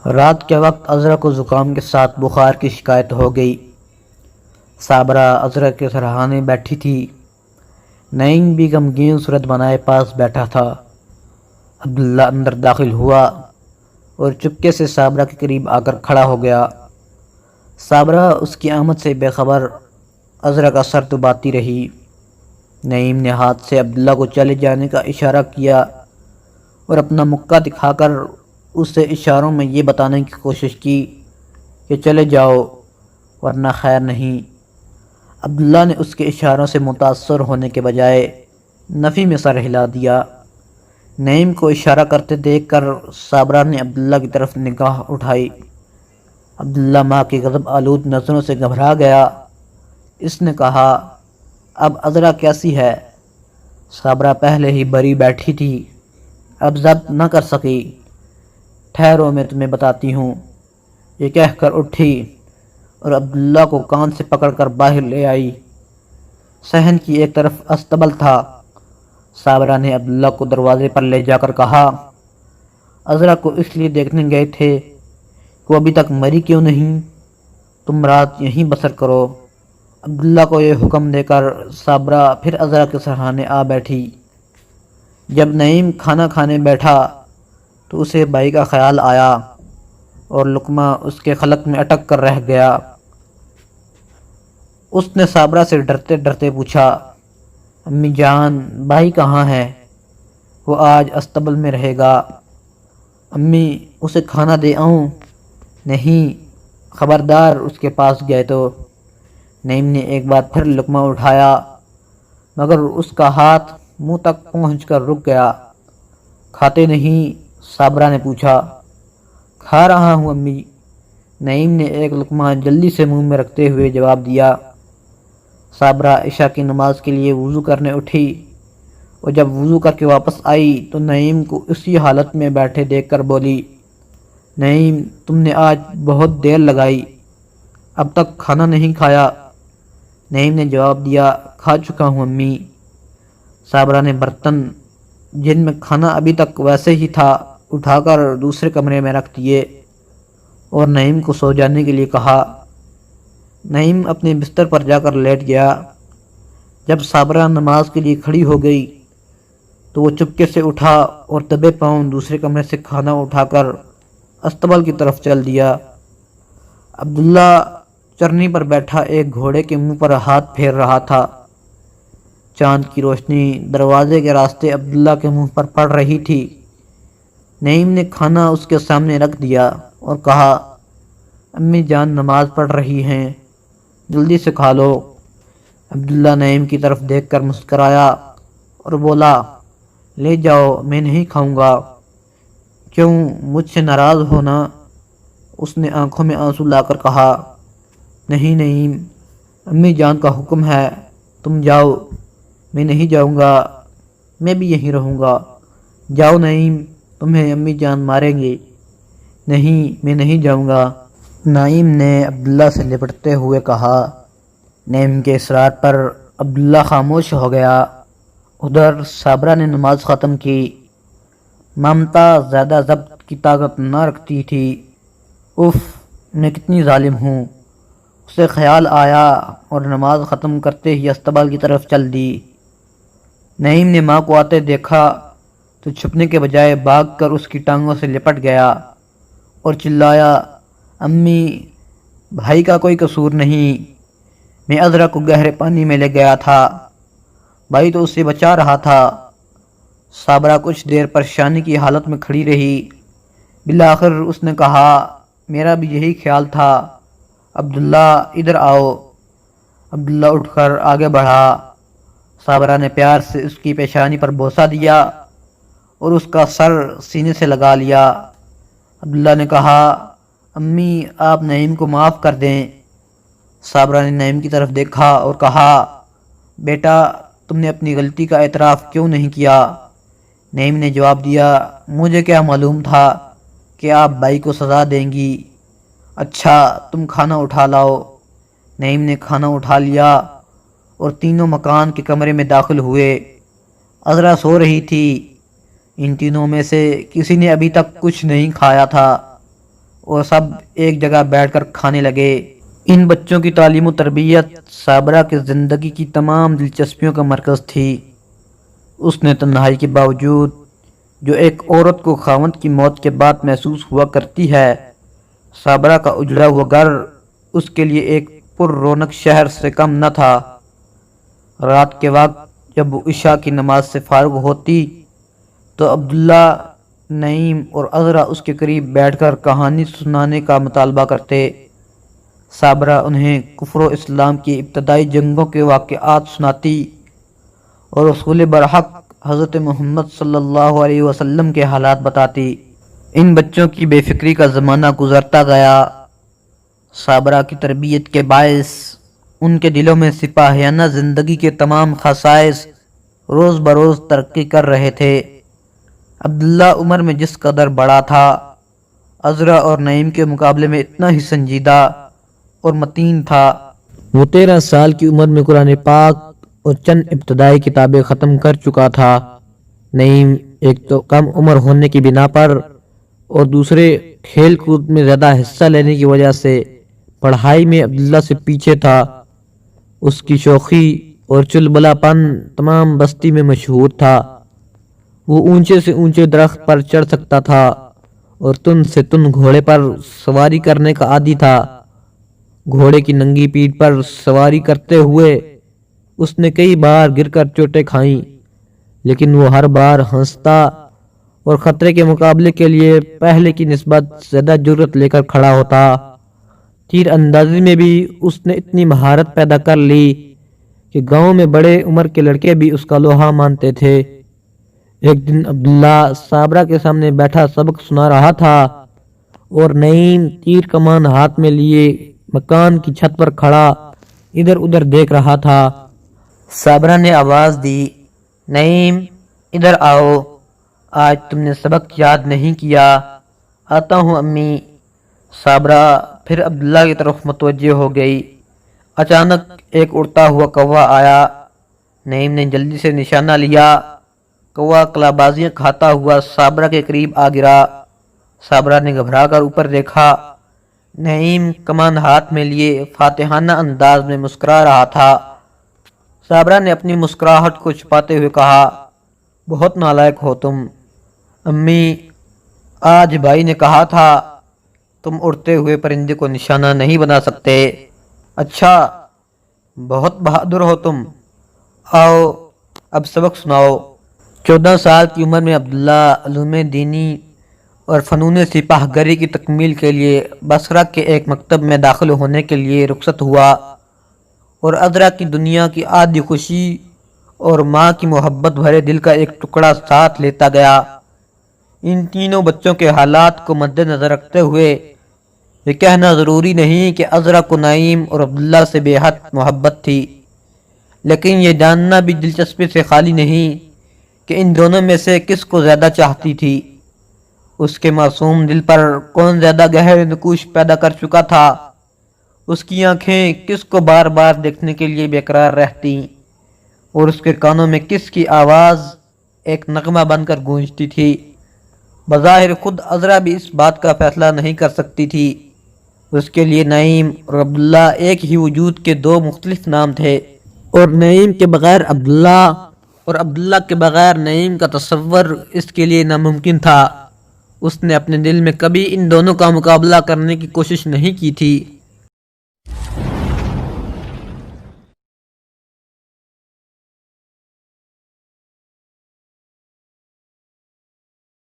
رات کے وقت عذرا کو زکام کے ساتھ بخار کی شکایت ہو گئی۔ صابرہ عذرا کے سرہانے بیٹھی تھی۔ نعیم بھی غمگین صورت بنائے پاس بیٹھا تھا۔ عبداللہ اندر داخل ہوا اور چپکے سے صابرہ کے قریب آ کر کھڑا ہو گیا۔ صابرہ اس کی آمد سے بے خبر عذرا کا سر دباتی رہی۔ نعیم نے ہاتھ سے عبداللہ کو چلے جانے کا اشارہ کیا اور اپنا مکہ دکھا کر اسے اشاروں میں یہ بتانے کی کوشش کی کہ چلے جاؤ ورنہ خیر نہیں۔ عبداللہ نے اس کے اشاروں سے متاثر ہونے کے بجائے نفی میں سر ہلا دیا۔ نعیم کو اشارہ کرتے دیکھ کر صابرہ نے عبداللہ کی طرف نگاہ اٹھائی۔ عبداللہ ماں کی غضب آلود نظروں سے گھبرا گیا۔ اس نے کہا، اب عذرا کیسی ہے؟ صابرہ پہلے ہی بری بیٹھی تھی، اب ضبط نہ کر سکی۔ ٹھہرو میں تمہیں بتاتی ہوں، یہ کہہ کر اٹھی اور عبداللہ کو کان سے پکڑ کر باہر لے آئی۔ صحن کی ایک طرف استبل تھا۔ صابرہ نے عبداللہ کو دروازے پر لے جا کر کہا، عذرا کو اس لیے دیکھنے گئے تھے کہ وہ ابھی تک مری کیوں نہیں؟ تم رات یہیں بسر کرو۔ عبداللہ کو یہ حکم دے کر صابرہ پھر عذرا کے سرہانے آ بیٹھی۔ جب نعیم کھانا کھانے بیٹھا تو اسے بھائی کا خیال آیا اور لقمہ اس کے خلق میں اٹک کر رہ گیا۔ اس نے صابرہ سے ڈرتے ڈرتے پوچھا، امی جان بھائی کہاں ہے؟ وہ آج استبل میں رہے گا۔ امی اسے کھانا دے آؤں؟ نہیں، خبردار اس کے پاس گئے تو۔ نعیم نے ایک بار پھر لقمہ اٹھایا مگر اس کا ہاتھ منہ تک پہنچ کر رک گیا۔ کھاتے نہیں؟ صابرہ نے پوچھا۔ کھا رہا ہوں امی۔ نعیم نے ایک لقمہ جلدی سے منہ میں رکھتے ہوئے جواب دیا۔ صابرہ عشاء کی نماز کے لیے وضو کرنے اٹھی اور جب وضو کر کے واپس آئی تو نعیم کو اسی حالت میں بیٹھے دیکھ کر بولی، نعیم تم نے آج بہت دیر لگائی، اب تک کھانا نہیں کھایا؟ نعیم نے جواب دیا، کھا چکا ہوں امی۔ صابرہ نے برتن جن میں کھانا ابھی تک ویسے ہی تھا اٹھا کر دوسرے کمرے میں رکھ دیے اور نعیم کو سو جانے کے لیے کہا۔ نعیم اپنے بستر پر جا کر لیٹ گیا۔ جب صابرہ نماز کے لیے کھڑی ہو گئی تو وہ چپکے سے اٹھا اور دبے پاؤں دوسرے کمرے سے کھانا اٹھا کر استبل کی طرف چل دیا۔ عبداللہ چرنی پر بیٹھا ایک گھوڑے کے منہ پر ہاتھ پھیر رہا تھا۔ چاند کی روشنی دروازے کے راستے عبداللہ کے منہ پر پڑ رہی تھی۔ نعیم نے کھانا اس کے سامنے رکھ دیا اور کہا، امی جان نماز پڑھ رہی ہیں، جلدی سے کھا لو۔ عبداللہ نعیم کی طرف دیکھ کر مسکرایا اور بولا، لے جاؤ میں نہیں کھاؤں گا۔ کیوں مجھ سے ناراض ہو نا؟ اس نے آنکھوں میں آنسو لا کر کہا، نہیں نعیم، امی جان کا حکم ہے، تم جاؤ۔ میں نہیں جاؤں گا، میں بھی یہیں رہوں گا۔ جاؤ نعیم، تمہیں امی جان ماریں گے۔ نہیں میں نہیں جاؤں گا۔ نعیم نے عبداللہ سے لپٹتے ہوئے کہا۔ نعیم کے اصرار پر عبداللہ خاموش ہو گیا۔ ادھر صابرہ نے نماز ختم کی۔ ممتا زیادہ ضبط کی طاقت نہ رکھتی تھی۔ اف، میں کتنی ظالم ہوں، اسے خیال آیا اور نماز ختم کرتے ہی استبل کی طرف چل دی۔ نعیم نے ماں کو آتے دیکھا تو چھپنے کے بجائے بھاگ کر اس کی ٹانگوں سے لپٹ گیا اور چلایا، امی بھائی کا کوئی قصور نہیں، میں عذرا کو گہرے پانی میں لے گیا تھا، بھائی تو اسے بچا رہا تھا۔ صابرہ کچھ دیر پریشانی کی حالت میں کھڑی رہی۔ بالآخر اس نے کہا، میرا بھی یہی خیال تھا، عبداللہ ادھر آؤ۔ عبداللہ اٹھ کر آگے بڑھا۔ صابرہ نے پیار سے اس کی پیشانی پر بوسہ دیا اور اس کا سر سینے سے لگا لیا۔ عبداللہ نے کہا، امی آپ نعیم کو معاف کر دیں۔ صابرہ نے نعیم کی طرف دیکھا اور کہا، بیٹا تم نے اپنی غلطی کا اعتراف کیوں نہیں کیا؟ نعیم نے جواب دیا، مجھے کیا معلوم تھا کہ آپ بھائی کو سزا دیں گی۔ اچھا تم کھانا اٹھا لاؤ۔ نعیم نے کھانا اٹھا لیا اور تینوں مکان کے کمرے میں داخل ہوئے۔ عذرا سو رہی تھی۔ ان تینوں میں سے کسی نے ابھی تک کچھ نہیں کھایا تھا۔ اور سب ایک جگہ بیٹھ کر کھانے لگے۔ ان بچوں کی تعلیم و تربیت صابرہ کی زندگی کی تمام دلچسپیوں کا مرکز تھی۔ اس نے تنہائی کے باوجود جو ایک عورت کو خاوند کی موت کے بعد محسوس ہوا کرتی ہے، صابرہ کا اجڑا ہوا گھر اس کے لیے ایک پر رونق شہر سے کم نہ تھا۔ رات کے وقت جب وہ عشاء کی نماز سے فارغ ہوتی تو عبداللہ، نعیم اور عذرا اس کے قریب بیٹھ کر کہانی سنانے کا مطالبہ کرتے۔ صابرہ انہیں کفر و اسلام کی ابتدائی جنگوں کے واقعات سناتی اور رسول برحق حضرت محمد صلی اللہ علیہ وسلم کے حالات بتاتی۔ ان بچوں کی بے فکری کا زمانہ گزرتا گیا۔ صابرہ کی تربیت کے باعث ان کے دلوں میں سپاہیانہ زندگی کے تمام خصائص روز بروز ترقی کر رہے تھے۔ عبداللہ عمر میں جس قدر بڑا تھا، عذرا اور نعیم کے مقابلے میں اتنا ہی سنجیدہ اور متین تھا۔ وہ 13 سال کی عمر میں قرآن پاک اور چند ابتدائی کتابیں ختم کر چکا تھا۔ نعیم ایک تو کم عمر ہونے کی بنا پر اور دوسرے کھیل کود میں زیادہ حصہ لینے کی وجہ سے پڑھائی میں عبداللہ سے پیچھے تھا۔ اس کی شوخی اور چلبلا پن تمام بستی میں مشہور تھا۔ وہ اونچے سے اونچے درخت پر چڑھ سکتا تھا اور تن سے تن گھوڑے پر سواری کرنے کا عادی تھا۔ گھوڑے کی ننگی پیٹھ پر سواری کرتے ہوئے اس نے کئی بار گر کر چوٹیں کھائیں، لیکن وہ ہر بار ہنستا اور خطرے کے مقابلے کے لیے پہلے کی نسبت زیادہ جرأت لے کر کھڑا ہوتا۔ تیر اندازی میں بھی اس نے اتنی مہارت پیدا کر لی کہ گاؤں میں بڑے عمر کے لڑکے بھی اس کا لوہا مانتے تھے۔ ایک دن عبداللہ صابرہ کے سامنے بیٹھا سبق سنا رہا تھا اور نعیم تیر کمان ہاتھ میں لیے مکان کی چھت پر کھڑا ادھر ادھر دیکھ رہا تھا۔ صابرہ نے آواز دی، نعیم ادھر آؤ، آج تم نے سبق یاد نہیں کیا۔ آتا ہوں امی۔ صابرہ پھر عبداللہ کی طرف متوجہ ہو گئی۔ اچانک ایک اڑتا ہوا کوا آیا۔ نعیم نے جلدی سے نشانہ لیا۔ کوا کلابازیاں کھاتا ہوا صابرہ کے قریب آ گرا۔ صابرہ نے گھبرا کر اوپر دیکھا۔ نعیم کمان ہاتھ میں لیے فاتحانہ انداز میں مسکرا رہا تھا۔ صابرہ نے اپنی مسکراہٹ کو چھپاتے ہوئے کہا، بہت نالائق ہو تم۔ امی، آج بھائی نے کہا تھا تم اڑتے ہوئے پرندے کو نشانہ نہیں بنا سکتے۔ اچھا، بہت بہادر ہو تم۔ آؤ اب سبق سناؤ۔ 14 سال کی عمر میں عبداللہ علوم دینی اور فنون سپاہ گری کی تکمیل کے لیے بصرہ کے ایک مکتب میں داخل ہونے کے لیے رخصت ہوا اور عذرا کی دنیا کی آدھی خوشی اور ماں کی محبت بھرے دل کا ایک ٹکڑا ساتھ لیتا گیا۔ ان تینوں بچوں کے حالات کو مد نظر رکھتے ہوئے یہ کہنا ضروری نہیں کہ عذرا کو نعیم اور عبداللہ سے بے حد محبت تھی، لیکن یہ جاننا بھی دلچسپی سے خالی نہیں کہ ان دونوں میں سے کس کو زیادہ چاہتی تھی۔ اس کے معصوم دل پر کون زیادہ گہرے نقوش پیدا کر چکا تھا۔ اس کی آنکھیں کس کو بار بار دیکھنے کے لیے بے قرار رہتی اور اس کے کانوں میں کس کی آواز ایک نغمہ بن کر گونجتی تھی۔ بظاہر خود عذرا بھی اس بات کا فیصلہ نہیں کر سکتی تھی۔ اس کے لیے نعیم اور عبداللہ ایک ہی وجود کے دو مختلف نام تھے، اور نعیم کے بغیر عبداللہ اور عبداللہ کے بغیر نعیم کا تصور اس کے لیے ناممکن تھا۔ اس نے اپنے دل میں کبھی ان دونوں کا مقابلہ کرنے کی کوشش نہیں کی تھی۔